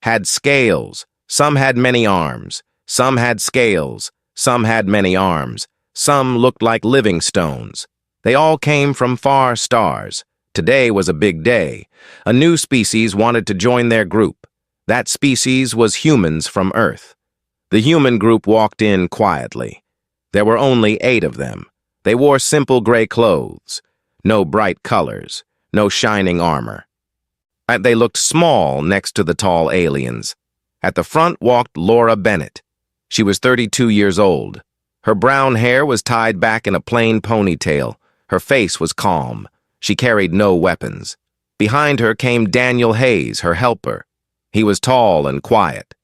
had scales, some had many arms, some had scales, some had many arms, some looked like living stones. They all came from far stars. Today was a big day. A new species wanted to join their group. That species was humans from Earth. The human group walked in quietly. There were only 8 of them. They wore simple gray clothes, no bright colors, no shining armor. They looked small next to the tall aliens. At the front walked Laura Bennett. She was 32 years old. Her brown hair was tied back in a plain ponytail. Her face was calm. She carried no weapons. Behind her came Daniel Hayes, her helper. He was tall and quiet.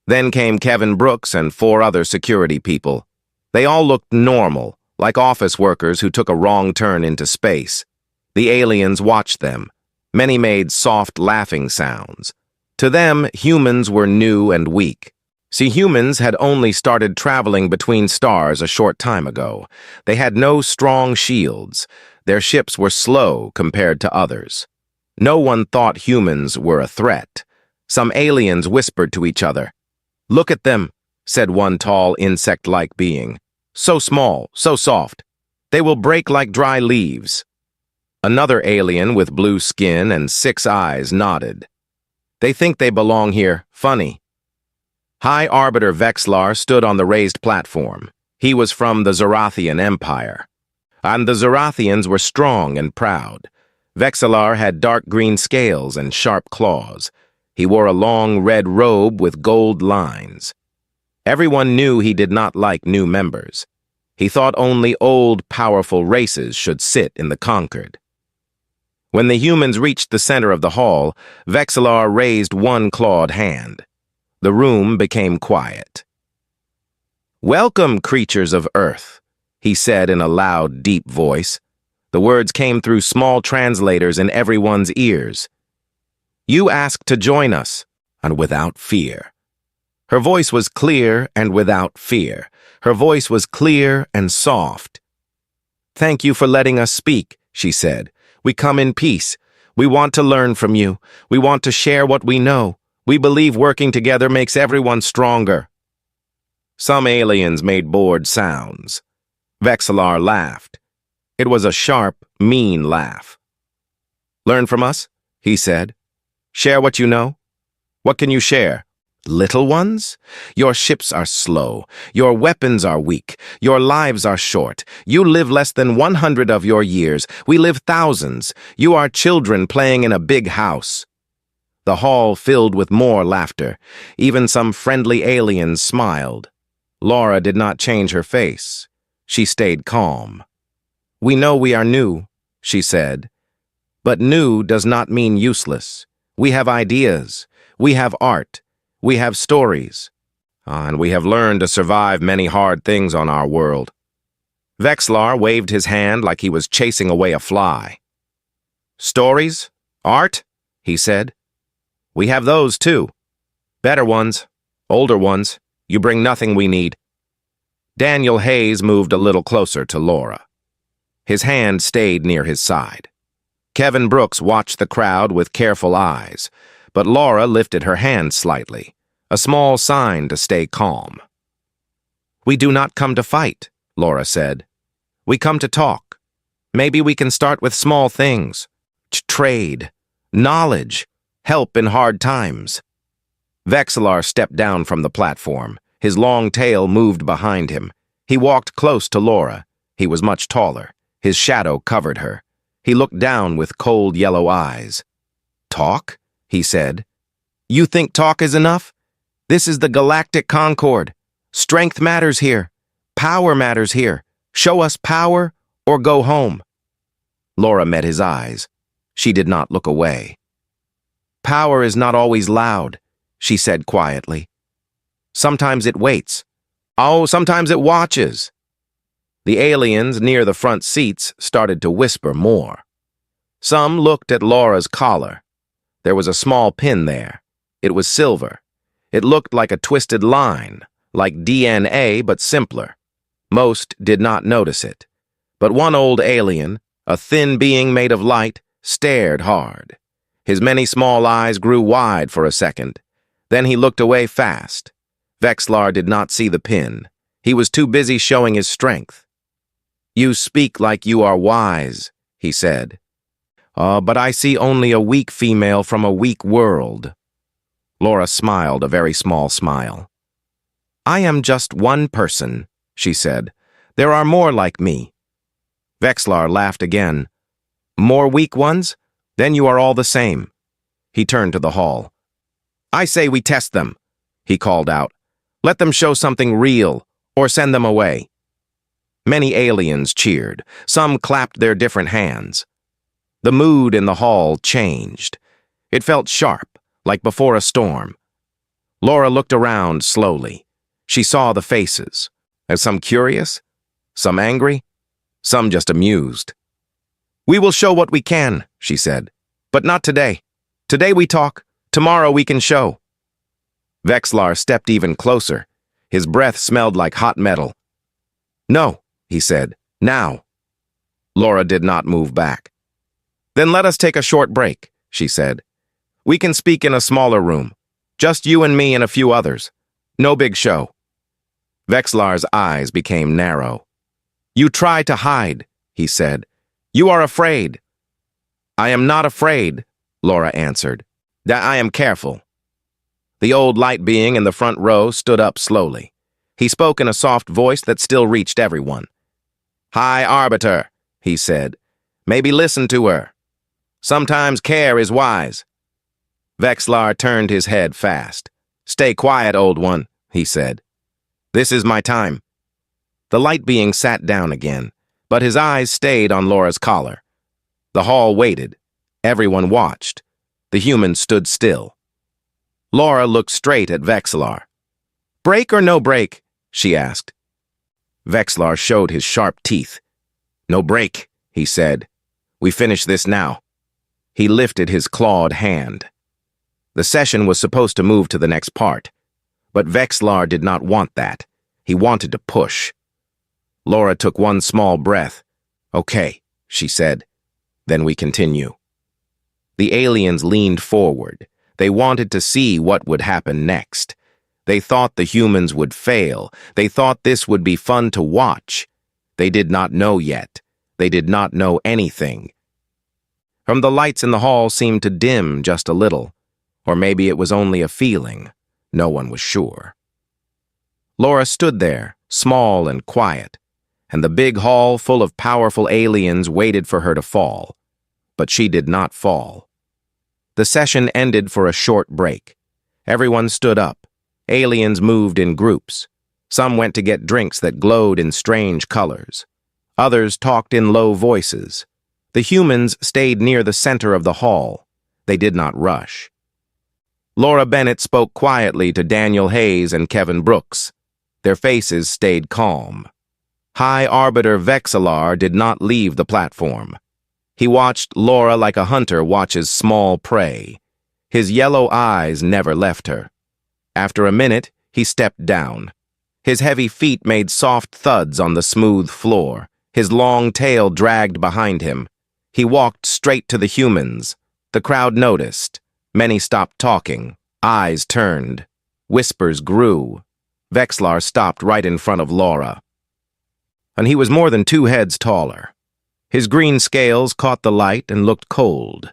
Then came Kevin Brooks and 4 other security people. They all looked normal, like office workers who took a wrong turn into space. The aliens watched them. Many made soft laughing sounds. To them, humans were new and weak. See, humans had only started traveling between stars a short time ago. They had no strong shields. Their ships were slow compared to others. No one thought humans were a threat. Some aliens whispered to each other. "Look at them," said one tall insect-like being. "So small, so soft. They will break like dry leaves." Another alien with blue skin and 6 eyes nodded. "They think they belong here. Funny." High Arbiter Vexlar stood on the raised platform. He was from the Zorathian Empire. And the Zorathians were strong and proud. Vexlar had dark green scales and sharp claws. He wore a long red robe with gold lines. Everyone knew he did not like new members. He thought only old, powerful races should sit in the conquered. When the humans reached the center of the hall, Vexlar raised one clawed hand. The room became quiet. "Welcome, creatures of Earth," he said in a loud, deep voice. The words came through small translators in everyone's ears. "You asked to join us, and without fear." Her voice was clear and without fear. Her voice was clear and soft. "Thank you for letting us speak," she said. "We come in peace. We want to learn from you. We want to share what we know. We believe working together makes everyone stronger." Some aliens made bored sounds. Vexlar laughed. It was a sharp, mean laugh. "Learn from us," he said. "Share what you know. What can you share? Little ones? Your ships are slow. Your weapons are weak. Your lives are short. You live less than 100 of your years. We live thousands. You are children playing in a big house." The hall filled with more laughter. Even some friendly aliens smiled. Laura did not change her face. She stayed calm. "We know we are new," she said. "But new does not mean useless. We have ideas. We have art. We have stories. And we have learned to survive many hard things on our world." Vexlar waved his hand like he was chasing away a fly. "Stories? Art?" he said. "We have those too. Better ones, older ones. You bring nothing we need." Daniel Hayes moved a little closer to Laura. His hand stayed near his side. Kevin Brooks watched the crowd with careful eyes, but Laura lifted her hand slightly, a small sign to stay calm. "We do not come to fight," Laura said. "We come to talk. Maybe we can start with small things. Trade, knowledge, help in hard times." Vexlar stepped down from the platform. His long tail moved behind him. He walked close to Laura. He was much taller. His shadow covered her. He looked down with cold yellow eyes. "Talk?" he said. "You think talk is enough? This is the Galactic Concord. Strength matters here. Power matters here. Show us power or go home." Laura met his eyes. She did not look away. "Power is not always loud," she said quietly. "Sometimes it waits. Oh, sometimes it watches." The aliens near the front seats started to whisper more. Some looked at Laura's collar. There was a small pin there. It was silver. It looked like a twisted line, like DNA but simpler. Most did not notice it. But one old alien, a thin being made of light, stared hard. His many small eyes grew wide for a second. Then he looked away fast. Vexlar did not see the pin. He was too busy showing his strength. "You speak like you are wise," he said. But I see only a weak female from a weak world." Laura smiled, a very small smile. "I am just one person," she said. "There are more like me." Vexlar laughed again. "More weak ones? Then you are all the same." He turned to the hall. "I say we test them," he called out. "Let them show something real, or send them away." Many aliens cheered. Some clapped their different hands. The mood in the hall changed. It felt sharp, like before a storm. Laura looked around slowly. She saw the faces. Some curious, some angry, some just amused. "We will show what we can," she said. "But not today. Today we talk. Tomorrow we can show." Vexlar stepped even closer. His breath smelled like hot metal. "No," he said. "Now." Laura did not move back. "Then let us take a short break," she said. "We can speak in a smaller room. Just you and me and a few others. No big show." Vexlar's eyes became narrow. "You try to hide," he said. "You are afraid." "I am not afraid," Laura answered. "I am careful." The old light being in the front row stood up slowly. He spoke in a soft voice that still reached everyone. "High Arbiter," he said. "Maybe listen to her. Sometimes care is wise." Vexlar turned his head fast. "Stay quiet, old one," he said. "This is my time." The light being sat down again, but his eyes stayed on Laura's collar. The hall waited. Everyone watched. The humans stood still. Laura looked straight at Vexlar. "Break or no break?" she asked. Vexlar showed his sharp teeth. "No break," he said. "We finish this now." He lifted his clawed hand. The session was supposed to move to the next part, but Vexlar did not want that. He wanted to push. Laura took one small breath. "Okay," she said. "Then we continue." The aliens leaned forward. They wanted to see what would happen next. They thought the humans would fail. They thought this would be fun to watch. They did not know yet. They did not know anything. From the lights in the hall seemed to dim just a little. Or maybe it was only a feeling. No one was sure. Laura stood there, small and quiet, and the big hall full of powerful aliens waited for her to fall. But she did not fall. The session ended for a short break. Everyone stood up. Aliens moved in groups. Some went to get drinks that glowed in strange colors. Others talked in low voices. The humans stayed near the center of the hall. They did not rush. Laura Bennett spoke quietly to Daniel Hayes and Kevin Brooks. Their faces stayed calm. High Arbiter Vexlar did not leave the platform. He watched Laura like a hunter watches small prey. His yellow eyes never left her. After a minute, he stepped down. His heavy feet made soft thuds on the smooth floor. His long tail dragged behind him. He walked straight to the humans. The crowd noticed. Many stopped talking. Eyes turned. Whispers grew. Vexlar stopped right in front of Laura. And he was more than 2 heads taller. His green scales caught the light and looked cold.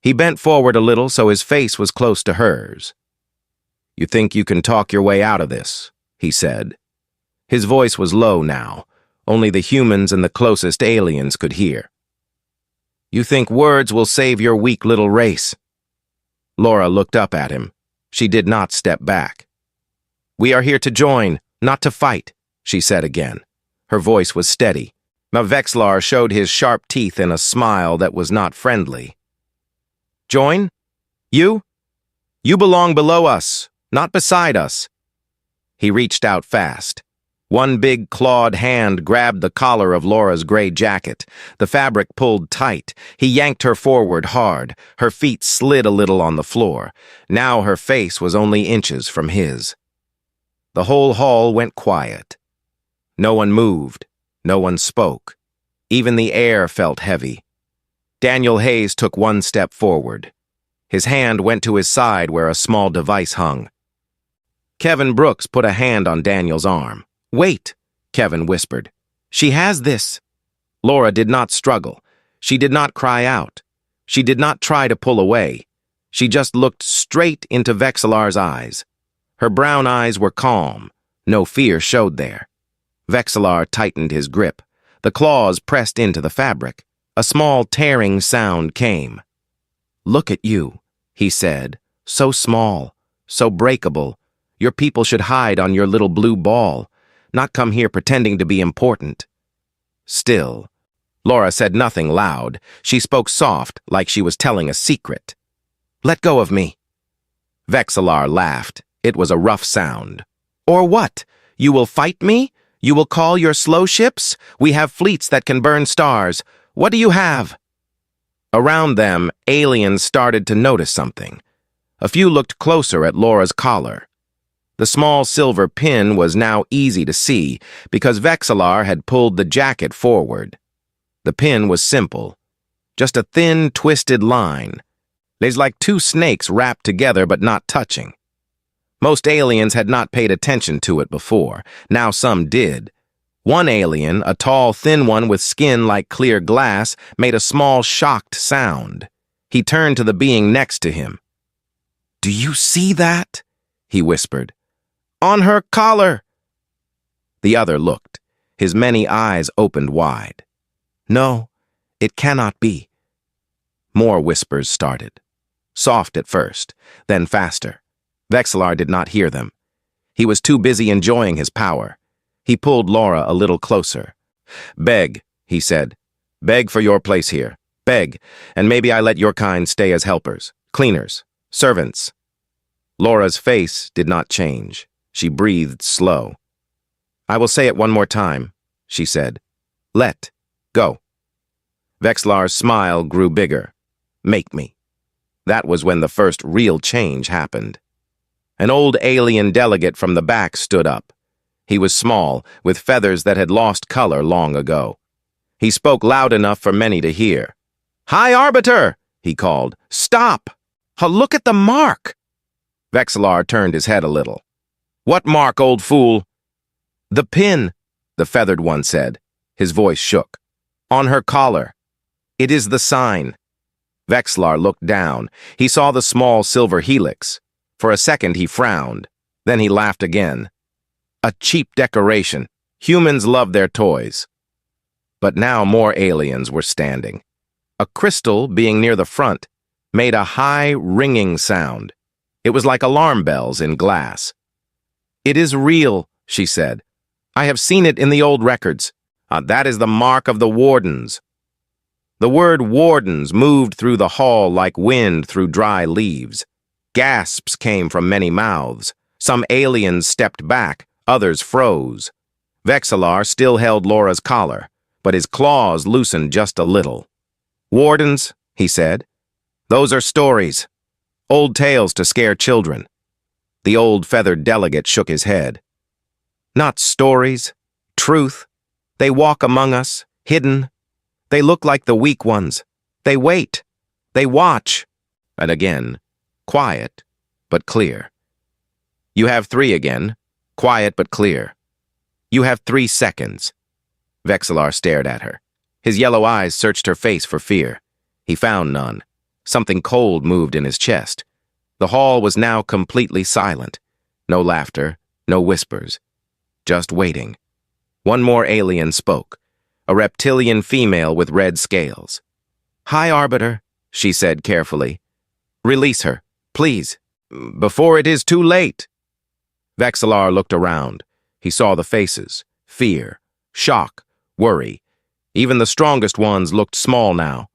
He bent forward a little so his face was close to hers. "You think you can talk your way out of this?" he said. His voice was low now. Only the humans and the closest aliens could hear. "You think words will save your weak little race?" Laura looked up at him. She did not step back. "We are here to join, not to fight," she said again. Her voice was steady. Now Vexlar showed his sharp teeth in a smile that was not friendly. "Join? You? You belong below us, not beside us." He reached out fast. One big clawed hand grabbed the collar of Laura's gray jacket. The fabric pulled tight. He yanked her forward hard. Her feet slid a little on the floor. Now her face was only inches from his. The whole hall went quiet. No one moved. No one spoke. Even the air felt heavy. Daniel Hayes took one step forward. His hand went to his side where a small device hung. Kevin Brooks put a hand on Daniel's arm. "Wait," Kevin whispered. "She has this." Laura did not struggle. She did not cry out. She did not try to pull away. She just looked straight into Vexillar's eyes. Her brown eyes were calm. No fear showed there. Vexillar tightened his grip. The claws pressed into the fabric. A small tearing sound came. "Look at you," he said. "So small, so breakable. Your people should hide on your little blue ball, not come here pretending to be important." Still, Laura said nothing loud. She spoke soft, like she was telling a secret. "Let go of me." Vexillar laughed. It was a rough sound. "Or what? You will fight me? You will call your slow ships? We have fleets that can burn stars. What do you have?" Around them, aliens started to notice something. A few looked closer at Laura's collar. The small silver pin was now easy to see because Vexillar had pulled the jacket forward. The pin was simple, just a thin, twisted line. It's like two snakes wrapped together but not touching. Most aliens had not paid attention to it before. Now some did. One alien, a tall, thin one with skin like clear glass, made a small, shocked sound. He turned to the being next to him. "Do you see that?" he whispered. "On her collar!" The other looked. His many eyes opened wide. "No, it cannot be." More whispers started. Soft at first, then faster. Vexillar did not hear them. He was too busy enjoying his power. He pulled Laura a little closer. "Beg," he said. "Beg for your place here. Beg, and maybe I let your kind stay as helpers, cleaners, servants." Laura's face did not change. She breathed slow. "I will say it one more time," she said. "Let go." Vexillar's smile grew bigger. "Make me." That was when the first real change happened. An old alien delegate from the back stood up. He was small, with feathers that had lost color long ago. He spoke loud enough for many to hear. "High Arbiter!" he called. "Stop! Look at the mark!" Vexillar turned his head a little. "What mark, old fool?" "The pin," the feathered one said. His voice shook. "On her collar. It is the sign." Vexillar looked down. He saw the small silver helix. For a second he frowned. Then he laughed again. "A cheap decoration. Humans love their toys." But now more aliens were standing. A crystal, being near the front, made a high, ringing sound. It was like alarm bells in glass. "It is real," she said. "I have seen it in the old records. That is the mark of the Wardens." The word Wardens moved through the hall like wind through dry leaves. Gasps came from many mouths. Some aliens stepped back, others froze. Vexillar still held Laura's collar, but his claws loosened just a little. "Wardens," he said. "Those are stories. Old tales to scare children." The old feathered delegate shook his head. "Not stories. Truth. They walk among us, hidden. They look like the weak ones. They wait. They watch." And again, quiet, but clear. "You have 3 again. Quiet, but clear. You have 3 seconds." Vexillar stared at her. His yellow eyes searched her face for fear. He found none. Something cold moved in his chest. The hall was now completely silent. No laughter, no whispers. Just waiting. One more alien spoke. A reptilian female with red scales. "High Arbiter," she said carefully. "Release her, please, before it is too late." Vexillar looked around. He saw the faces. Fear, shock, worry. Even the strongest ones looked small now.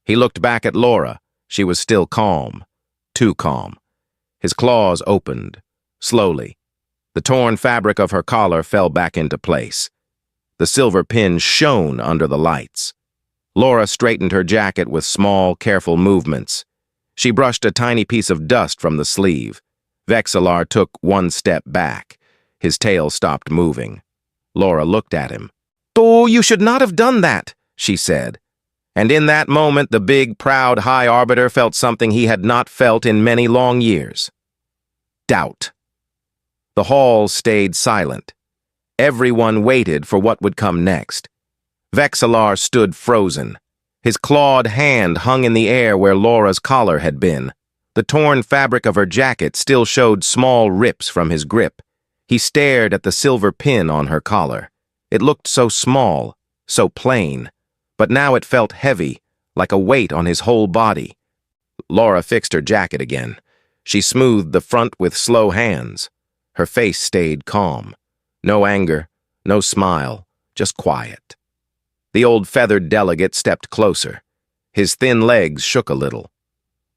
He looked back at Laura. She was still calm. Too calm. His claws opened. Slowly. The torn fabric of her collar fell back into place. The silver pin shone under the lights. Laura straightened her jacket with small, careful movements. She brushed a tiny piece of dust from the sleeve. Vexillar took 1 step back. His tail stopped moving. Laura looked at him. "Oh, you should not have done that," she said. And in that moment, the big, proud High Arbiter felt something he had not felt in many long years. Doubt. The hall stayed silent. Everyone waited for what would come next. Vexillar stood frozen. His clawed hand hung in the air where Laura's collar had been. The torn fabric of her jacket still showed small rips from his grip. He stared at the silver pin on her collar. It looked so small, so plain, but now it felt heavy, like a weight on his whole body. Laura fixed her jacket again. She smoothed the front with slow hands. Her face stayed calm. No anger, no smile, just quiet. The old feathered delegate stepped closer. His thin legs shook a little.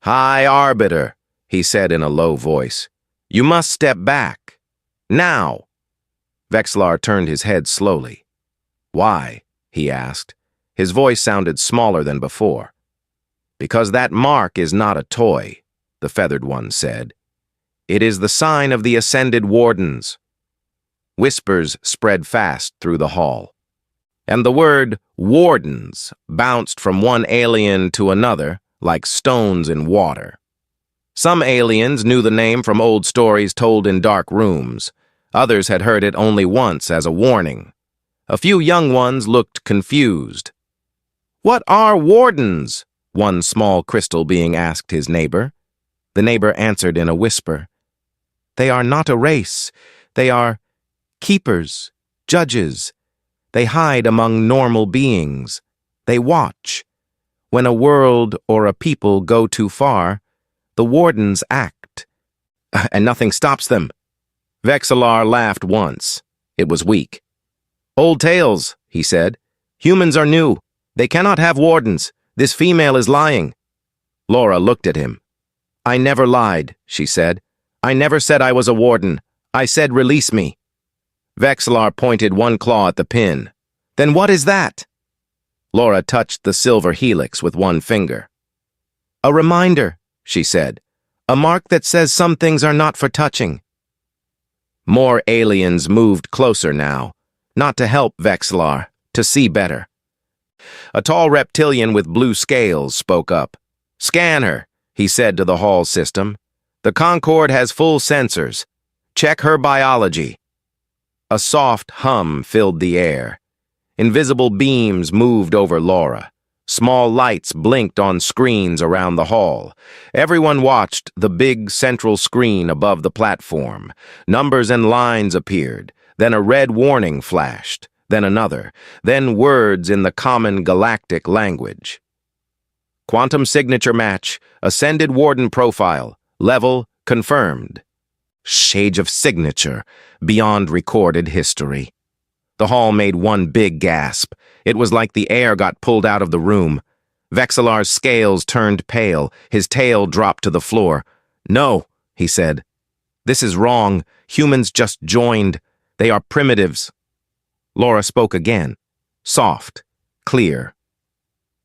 "High Arbiter," he said in a low voice. "You must step back. Now." Vexillar turned his head slowly. "Why?" he asked. His voice sounded smaller than before. "Because that mark is not a toy," the feathered one said. "It is the sign of the Ascended Wardens." Whispers spread fast through the hall, and the word Wardens bounced from one alien to another like stones in water. Some aliens knew the name from old stories told in dark rooms. Others had heard it only once as a warning. A few young ones looked confused. "What are Wardens?" one small crystal being asked his neighbor. The neighbor answered in a whisper. "They are not a race. They are keepers, judges. They hide among normal beings. They watch. When a world or a people go too far, the Wardens act. And nothing stops them." Vexillar laughed once. It was weak. "Old tales," he said. "Humans are new. They cannot have Wardens. This female is lying." Laura looked at him. "I never lied," she said. "I never said I was a warden. I said release me." Vexillar pointed one claw at the pin. "Then what is that?" Laura touched the silver helix with one finger. "A reminder," she said. "A mark that says some things are not for touching." More aliens moved closer now, not to help Vexillar, to see better. A tall reptilian with blue scales spoke up. "Scan her," he said to the hall system. "The Concord has full sensors. Check her biology." A soft hum filled the air. Invisible beams moved over Laura. Small lights blinked on screens around the hall. Everyone watched the big central screen above the platform. Numbers and lines appeared. Then a red warning flashed. Then another. Then words in the common galactic language. "Quantum signature match. Ascended Warden profile. Level confirmed." Shade of signature, beyond recorded history. The hall made one big gasp. It was like the air got pulled out of the room. Vexillar's scales turned pale. His tail dropped to the floor. "No," he said. "This is wrong. Humans just joined. They are primitives." Laura spoke again. Soft, clear.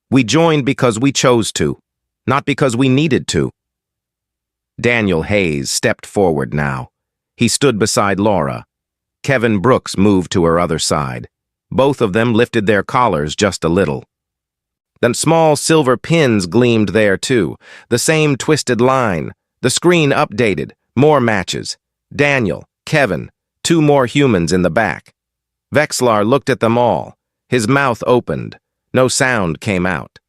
"We joined because we chose to, not because we needed to." Daniel Hayes stepped forward now. He stood beside Laura. Kevin Brooks moved to her other side. Both of them lifted their collars just a little. Then small silver pins gleamed there too. The same twisted line. The screen updated. More matches. Daniel, Kevin, two more humans in the back. Vexillar looked at them all. His mouth opened. No sound came out.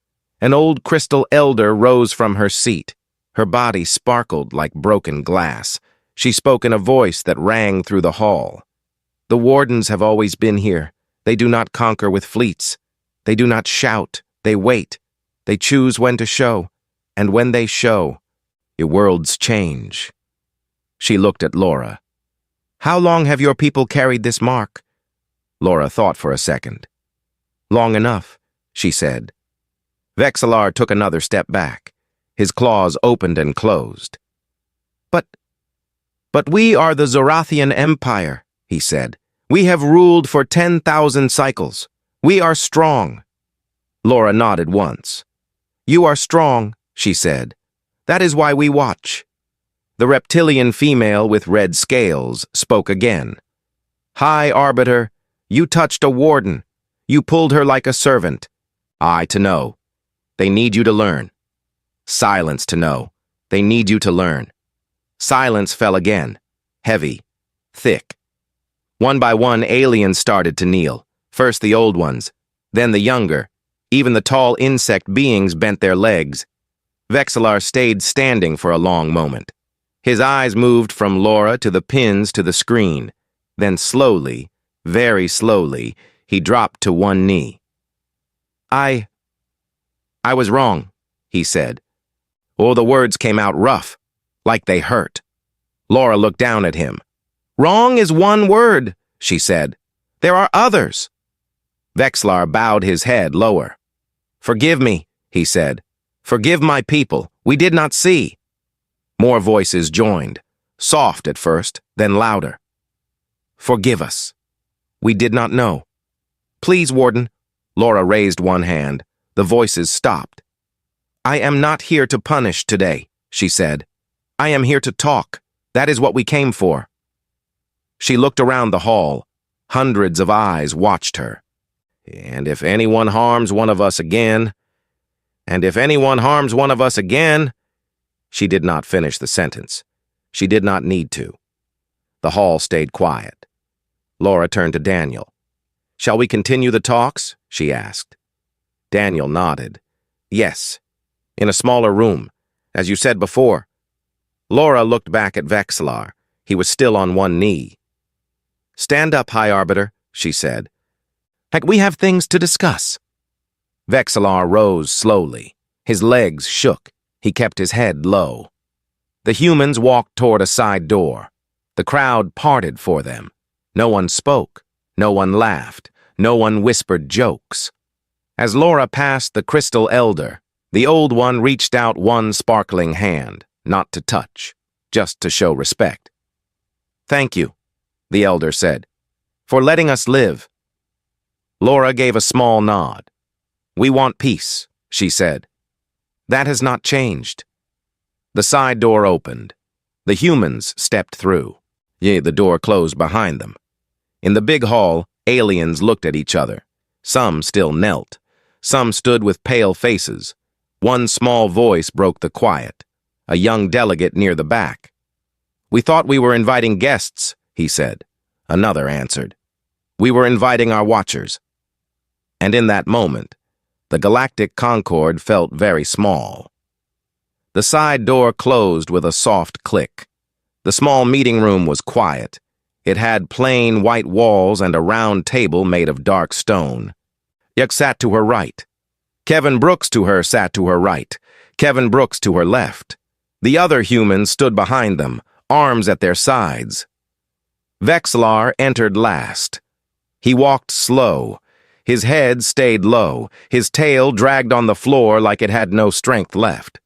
An old crystal elder rose from her seat. Her body sparkled like broken glass. She spoke in a voice that rang through the hall. "The Wardens have always been here. They do not conquer with fleets. They do not shout. They wait. They choose when to show. And when they show, your worlds change." She looked at Laura. "How long have your people carried this mark?" Laura thought for a second. "Long enough," she said. Vexillar took another step back. His claws opened and closed. But we are the Zorathian Empire," he said. "We have ruled for 10,000 cycles. We are strong." Laura nodded once. "You are strong," she said. "That is why we watch." The reptilian female with red scales spoke again. "High Arbiter, you touched a warden. You pulled her like a servant. I to know. They need you to learn. Silence to know. They need you to learn. Silence fell again. Heavy. Thick. One by one, aliens started to kneel. First the old ones, then the younger. Even the tall insect beings bent their legs. Vexillar stayed standing for a long moment. His eyes moved from Laura to the pins to the screen. Then slowly, very slowly, he dropped to one knee. I was wrong, he said. Oh, the words came out rough, like they hurt. Laura looked down at him. Wrong is one word, she said. There are others. Vexillar bowed his head lower. Forgive me, he said. Forgive my people. We did not see. More voices joined, soft at first, then louder. Forgive us. We did not know. Please, Warden. Laura raised one hand. The voices stopped. I am not here to punish today, she said. I am here to talk. That is what we came for. She looked around the hall. Hundreds of eyes watched her. And if anyone harms one of us again, and if anyone harms one of us again, she did not finish the sentence. She did not need to. The hall stayed quiet. Laura turned to Daniel. Shall we continue the talks? She asked. Daniel nodded. Yes, in a smaller room, as you said before. Laura looked back at Vexillar. He was still on one knee. Stand up, High Arbiter, she said. We have things to discuss. Vexillar rose slowly. His legs shook. He kept his head low. The humans walked toward a side door. The crowd parted for them. No one spoke. No one laughed. No one whispered jokes. As Laura passed the Crystal Elder, the old one reached out one sparkling hand, not to touch, just to show respect. Thank you, the Elder said, for letting us live. Laura gave a small nod. We want peace, she said. That has not changed. The side door opened. The humans stepped through. Yea, the door closed behind them. In the big hall, aliens looked at each other. Some still knelt. Some stood with pale faces. One small voice broke the quiet, a young delegate near the back. We thought we were inviting guests, he said. Another answered. We were inviting our watchers. And in that moment, the Galactic Concord felt very small. The side door closed with a soft click. The small meeting room was quiet. It had plain white walls and a round table made of dark stone. Yuk sat to her right. Kevin Brooks to her sat to her right. Kevin Brooks to her left. The other humans stood behind them, arms at their sides. Vexillar entered last. He walked slow. His head stayed low. His tail dragged on the floor like it had no strength left.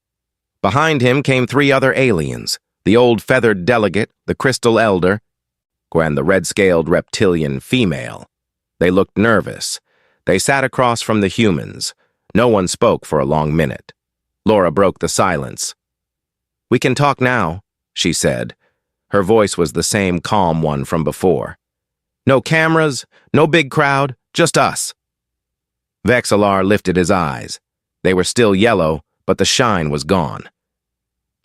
Behind him came three other aliens, the old feathered delegate, the Crystal Elder, and the red-scaled reptilian female. They looked nervous. They sat across from the humans. No one spoke for a long minute. Laura broke the silence. We can talk now, she said. Her voice was the same calm one from before. No cameras, no big crowd, just us. Vexillar lifted his eyes. They were still yellow, but the shine was gone.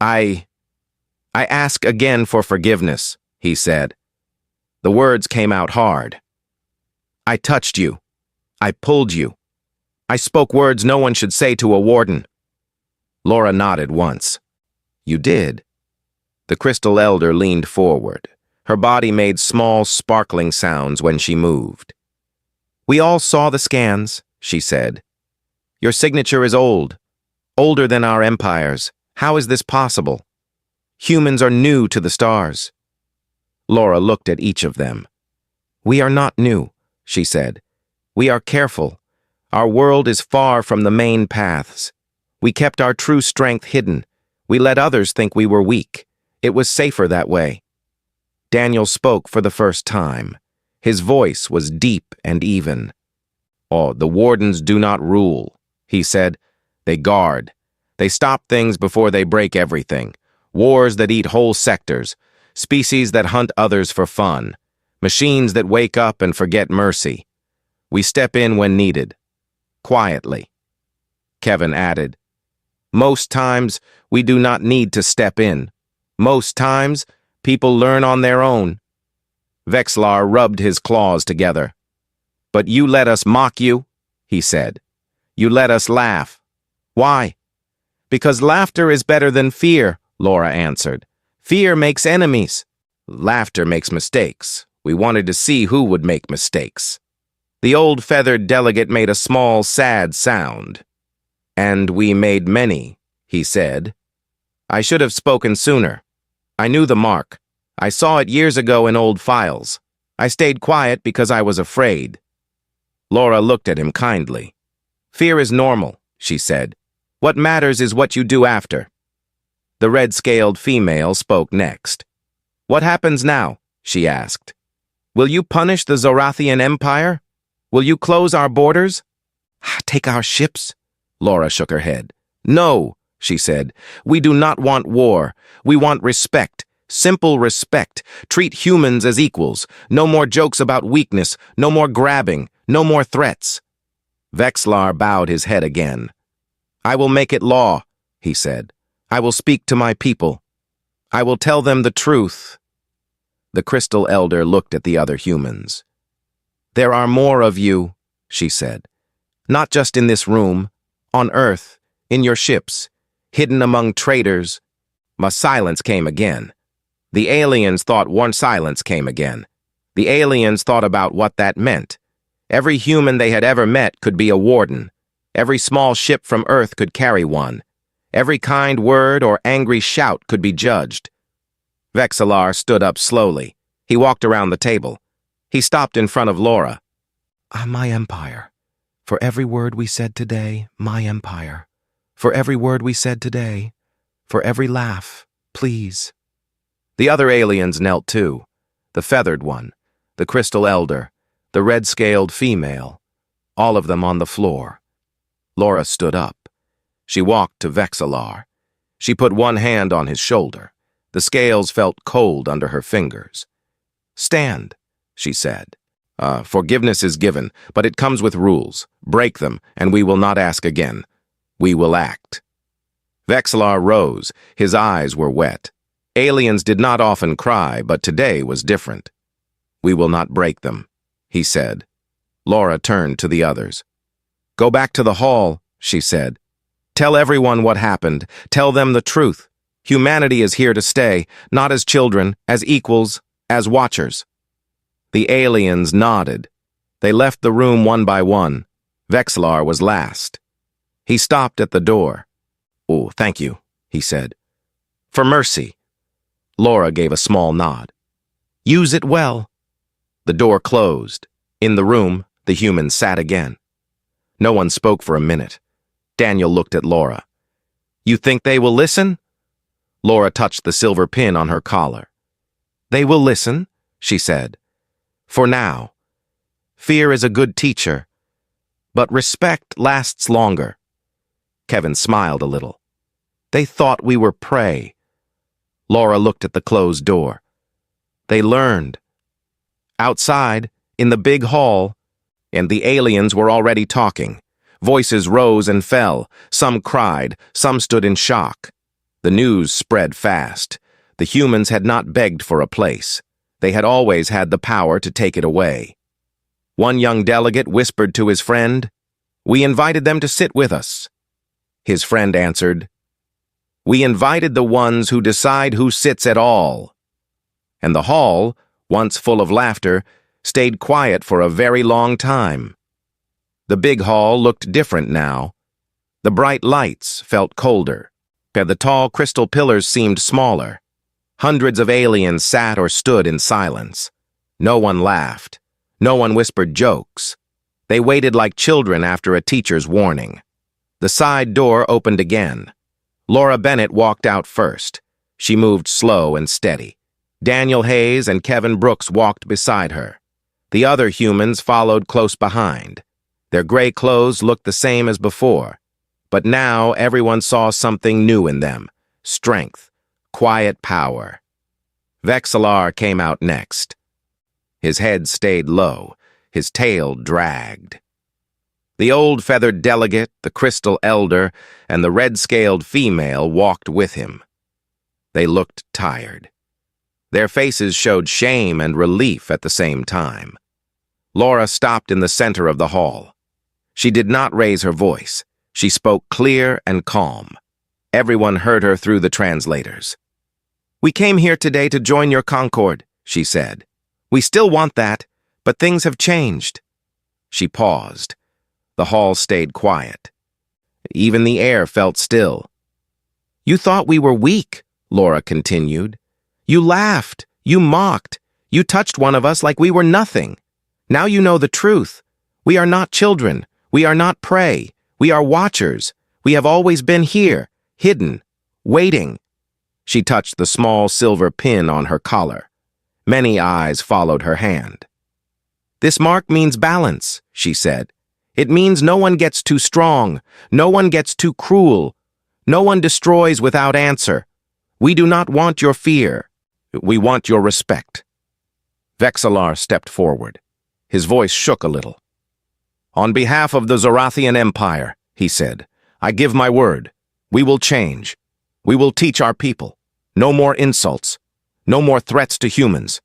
I ask again for forgiveness, he said. The words came out hard. I touched you. I pulled you. I spoke words no one should say to a warden. Laura nodded once. You did. The Crystal Elder leaned forward. Her body made small, sparkling sounds when she moved. We all saw the scans, she said. Your signature is old, older than our empires. How is this possible? Humans are new to the stars. Laura looked at each of them. We are not new, she said. We are careful. Our world is far from the main paths. We kept our true strength hidden. We let others think we were weak. It was safer that way. Daniel spoke for the first time. His voice was deep and even. Oh, the wardens do not rule, he said. They guard. They stop things before they break everything. Wars that eat whole sectors. Species that hunt others for fun. Machines that wake up and forget mercy. We step in when needed. Quietly. Kevin added. Most times, we do not need to step in. Most times, people learn on their own. Vexlar rubbed his claws together. But you let us mock you, he said. You let us laugh. Why? Because laughter is better than fear, Laura answered. Fear makes enemies. Laughter makes mistakes. We wanted to see who would make mistakes. The old feathered delegate made a small, sad sound. And we made many, he said. I should have spoken sooner. I knew the mark. I saw it years ago in old files. I stayed quiet because I was afraid. Laura looked at him kindly. Fear is normal, she said. What matters is what you do after. The red-scaled female spoke next. What happens now? She asked. Will you punish the Zorathian Empire? Will you close our borders? Take our ships? Laura shook her head. No, she said. We do not want war. We want respect. Simple respect. Treat humans as equals. No more jokes about weakness. No more grabbing. No more threats. Vexlar bowed his head again. I will make it law, he said. I will speak to my people. I will tell them the truth. The Crystal Elder looked at the other humans. There are more of you, she said. Not just in this room, on Earth, in your ships, hidden among traitors. My silence came again. The aliens thought one silence came again. The aliens thought about what that meant. Every human they had ever met could be a warden. Every small ship from Earth could carry one. Every kind word or angry shout could be judged. Vexlar stood up slowly. He walked around the table. He stopped in front of Laura. My empire. For every word we said today, my empire. For every word we said today. For every laugh, please. The other aliens knelt too. The feathered one, the Crystal Elder, the red-scaled female, all of them on the floor. Laura stood up. She walked to Vexlar. She put one hand on his shoulder. The scales felt cold under her fingers. Stand, she said. Forgiveness is given, but it comes with rules. Break them, and we will not ask again. We will act. Vexlar rose. His eyes were wet. Aliens did not often cry, but today was different. We will not break them, he said. Laura turned to the others. Go back to the hall, she said. Tell everyone what happened. Tell them the truth. Humanity is here to stay, not as children, as equals, as watchers. The aliens nodded. They left the room one by one. Vexlar was last. He stopped at the door. Oh, thank you, he said. For mercy. Laura gave a small nod. Use it well. The door closed. In the room, the humans sat again. No one spoke for a minute. Daniel looked at Laura. You think they will listen? Laura touched the silver pin on her collar. They will listen, she said. For now. Fear is a good teacher, but respect lasts longer. Kevin smiled a little. They thought we were prey. Laura looked at the closed door. They learned. Outside, in the big hall, and the aliens were already talking. Voices rose and fell. Some cried, some stood in shock. The news spread fast. The humans had not begged for a place. They had always had the power to take it away. One young delegate whispered to his friend, We invited them to sit with us. His friend answered, We invited the ones who decide who sits at all. And the hall, once full of laughter, stayed quiet for a very long time. The big hall looked different now. The bright lights felt colder. The tall crystal pillars seemed smaller. Hundreds of aliens sat or stood in silence. No one laughed. No one whispered jokes. They waited like children after a teacher's warning. The side door opened again. Laura Bennett walked out first. She moved slow and steady. Daniel Hayes and Kevin Brooks walked beside her. The other humans followed close behind. Their gray clothes looked the same as before, but now everyone saw something new in them. Strength, quiet power. Vexlar came out next. His head stayed low, his tail dragged. The old feathered delegate, the crystal elder, and the red-scaled female walked with him. They looked tired. Their faces showed shame and relief at the same time. Laura stopped in the center of the hall. She did not raise her voice. She spoke clear and calm. Everyone heard her through the translators. "We came here today to join your concord," she said. "We still want that, but things have changed." She paused. The hall stayed quiet. Even the air felt still. "You thought we were weak," Laura continued. "You laughed, you mocked, you touched one of us like we were nothing. Now you know the truth. We are not children. We are not prey. We are watchers. We have always been here, hidden, waiting." She touched the small silver pin on her collar. Many eyes followed her hand. "This mark means balance," she said. "It means no one gets too strong, no one gets too cruel, no one destroys without answer. We do not want your fear. We want your respect." Vexillar stepped forward. His voice shook a little. "On behalf of the Zorathian Empire," he said, "I give my word. We will change. We will teach our people. No more insults. No more threats to humans.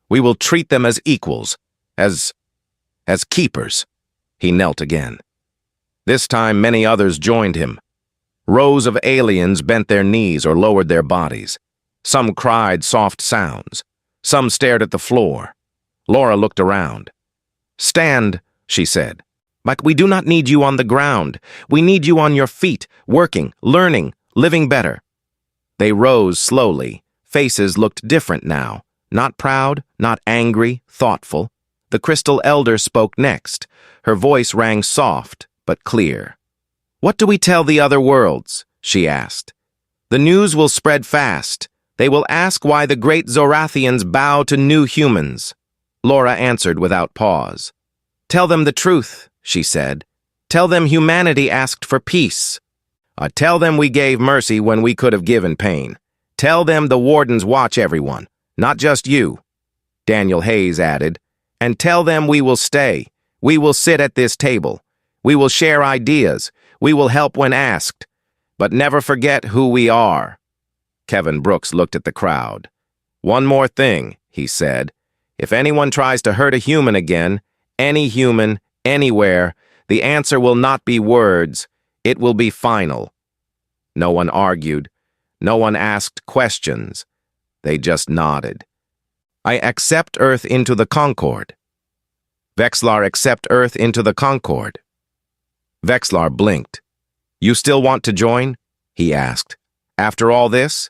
We will treat them as equals, as keepers." He knelt again. This time many others joined him. Rows of aliens bent their knees or lowered their bodies. Some cried soft sounds. Some stared at the floor. Laura looked around. "Stand," she said. "Like we do not need you on the ground. We need you on your feet, working, learning, living better." They rose slowly. Faces looked different now. Not proud, not angry, thoughtful. The crystal elder spoke next. Her voice rang soft, but clear. "What do we tell the other worlds?" she asked. "The news will spread fast. They will ask why the great Zorathians bow to new humans." Laura answered without pause. "Tell them the truth," she said. "Tell them humanity asked for peace. Tell them we gave mercy when we could have given pain. Tell them the wardens watch everyone, not just you." Daniel Hayes added, "And tell them we will stay. We will sit at this table. We will share ideas. We will help when asked. But never forget who we are." Kevin Brooks looked at the crowd. "One more thing," he said. "If anyone tries to hurt a human again, any human, anywhere, the answer will not be words. It will be final." No one argued. No one asked questions. They just nodded. "I accept Earth into the Concord." "Vexillar, accept Earth into the Concord." Vexillar blinked. "You still want to join?" he asked. "After all this?"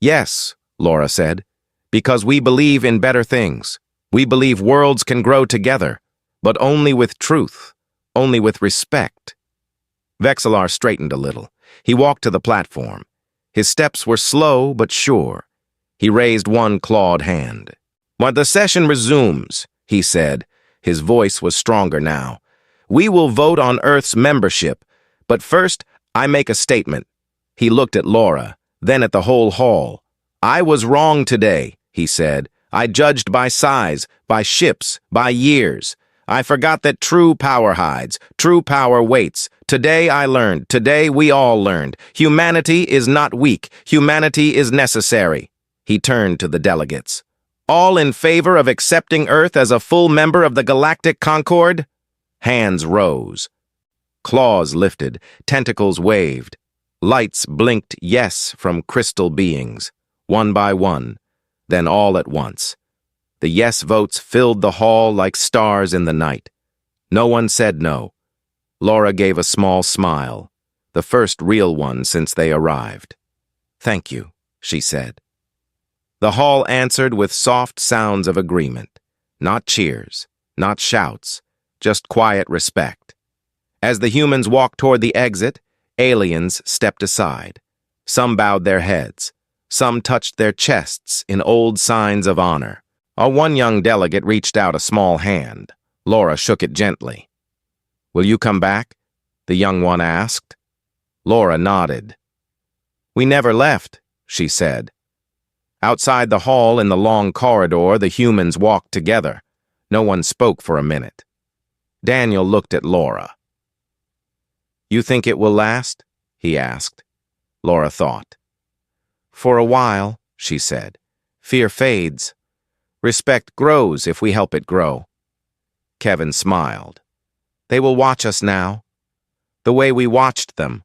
"Yes," Laura said, "because we believe in better things. We believe worlds can grow together, but only with truth, only with respect." Vexillar straightened a little. He walked to the platform. His steps were slow but sure. He raised one clawed hand. "When the session resumes," he said, his voice was stronger now, "we will vote on Earth's membership. But first, I make a statement." He looked at Laura, then at the whole hall. "I was wrong today," he said. "I judged by size, by ships, by years. I forgot that true power hides, true power waits. Today I learned, today we all learned. Humanity is not weak, humanity is necessary." He turned to the delegates. "All in favor of accepting Earth as a full member of the Galactic Concord?" Hands rose. Claws lifted, tentacles waved. Lights blinked yes from crystal beings, one by one, then all at once. The yes votes filled the hall like stars in the night. No one said no. Laura gave a small smile, the first real one since they arrived. "Thank you," she said. The hall answered with soft sounds of agreement. Not cheers, not shouts, just quiet respect. As the humans walked toward the exit, aliens stepped aside. Some bowed their heads. Some touched their chests in old signs of honor. One young delegate reached out a small hand. Laura shook it gently. "Will you come back?" the young one asked. Laura nodded. "We never left," she said. Outside the hall in the long corridor, the humans walked together. No one spoke for a minute. Daniel looked at Laura. You think it will last? He asked. Laura thought. For a while, she said. Fear fades. Respect grows if we help it grow. Kevin smiled. They will watch us now. The way we watched them.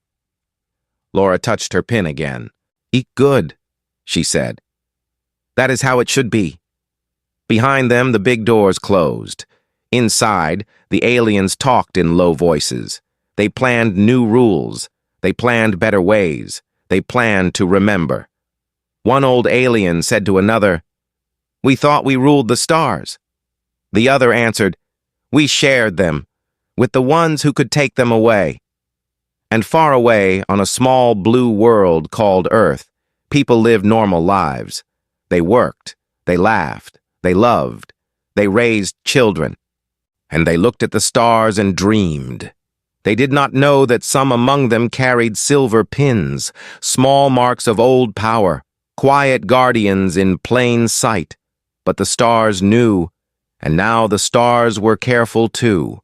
Laura touched her pin again. Eat good, she said. That is how it should be. Behind them, the big doors closed. Inside, the aliens talked in low voices. They planned new rules. They planned better ways. They planned to remember. One old alien said to another, "We thought we ruled the stars." The other answered, "We shared them, with the ones who could take them away." And far away, on a small blue world called Earth, people lived normal lives. They worked, they laughed, they loved, they raised children, and they looked at the stars and dreamed. They did not know that some among them carried silver pins, small marks of old power, quiet guardians in plain sight. But the stars knew, and now the stars were careful too.